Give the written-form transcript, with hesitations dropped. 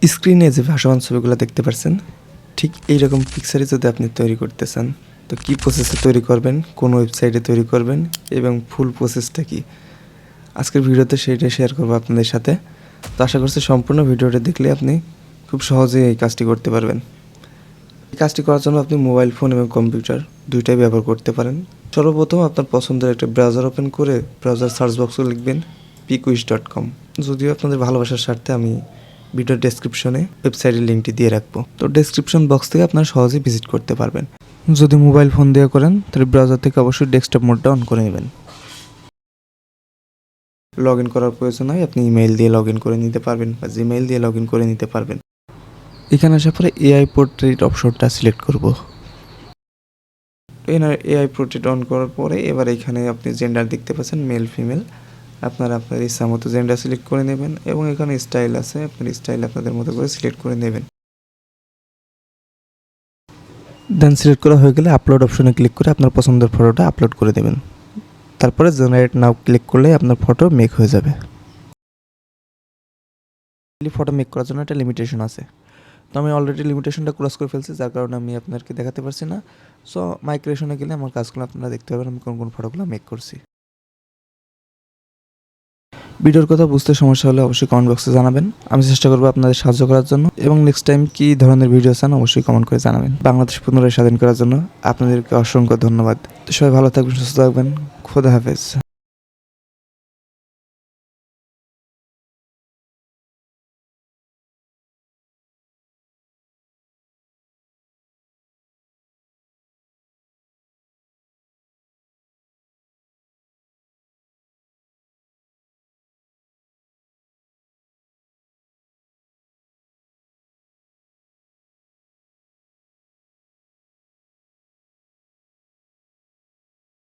স্ক্রিনে যে ভাসমান ছবিগুলো দেখতে পাচ্ছেন, ঠিক এইরকম পিকচারই যদি আপনি তৈরি করতে চান, তো কী প্রসেসে তৈরি করবেন, কোন ওয়েবসাইটে তৈরি করবেন এবং ফুল প্রসেসটা কী, আজকের ভিডিওতে সেইটাই শেয়ার করবো আপনাদের সাথে। তো আশা করছি সম্পূর্ণ ভিডিওটা দেখলে আপনি খুব সহজেই এই কাজটি করতে পারবেন। এই কাজটি করার জন্য আপনি মোবাইল ফোন এবং কম্পিউটার দুইটাই ব্যবহার করতে পারেন। সর্বপ্রথম আপনার পছন্দের একটা ব্রাউজার ওপেন করে ব্রাউজার সার্চ বক্সে লিখবেন pickwiz.com। যদিও আপনাদের ভালোবাসার স্বার্থে আমি ভিডিওর ডেসক্রিপশনে ওয়েবসাইটের লিঙ্কটি দিয়ে রাখবো, তো ডেসক্রিপশন বক্স থেকে আপনারা সহজেই ভিজিট করতে পারবেন। যদি মোবাইল ফোন দিয়ে করেন তাহলে ব্রাউজার থেকে অবশ্যই ডেস্কটপ মোডটা অন করে নেবেন। লগ ইন করার প্রয়োজন হয়, আপনি ইমেইল দিয়ে লগ ইন করে নিতে পারবেন বা জিমেইল দিয়ে লগ ইন করে নিতে পারবেন। এখানে আসার পরে এআই পোর্ট্রেট অপশনটা সিলেক্ট করব। এআই পোর্ট্রেট অন করার পরে এবার এখানে আপনি জেন্ডার দেখতে পাচ্ছেন, মেল ফিমেল। আপনারা আপনার ইচ্ছা মতো জেন্ডার সিলেক্ট করে নেবেন এবং এখানে স্টাইল আছে, আপনার স্টাইল আপনাদের মতো করে সিলেক্ট করে নেবেন। দেন সিলেক্ট করা হয়ে গেলে আপলোড অপশনে ক্লিক করে আপনার পছন্দের ফটোটা আপলোড করে দেবেন। তারপরে জেনারেট নাও ক্লিক করলে আপনার ফটো মেক হয়ে যাবে। ফটো মেক করার জন্য একটা লিমিটেশন আছে, তো আমি অলরেডি লিমিটেশনটা ক্রস করে ফেলছি, যার কারণে আমি আপনাদেরকে দেখাতে পারছি না। সো মাইগ্রেশনে গেলে আমার কাজগুলো আপনারা দেখতে পাবেন, আমি কোন কোন ফটোগুলো মেক করছি। ভিডিওর কথা বুঝতে সমস্যা হলে অবশ্যই কমেন্ট বক্সে জানাবেন, আমি চেষ্টা করবো আপনাদের সাহায্য করার জন্য। এবং নেক্সট টাইম কী ধরনের ভিডিও চান অবশ্যই কমেন্ট করে জানাবেন। বাংলাদেশ পুনরায় স্বাধীন করার জন্য আপনাদেরকে অসংখ্য ধন্যবাদ। সবাই ভালো থাকবেন, সুস্থ থাকবেন, খোদা হাফেজ।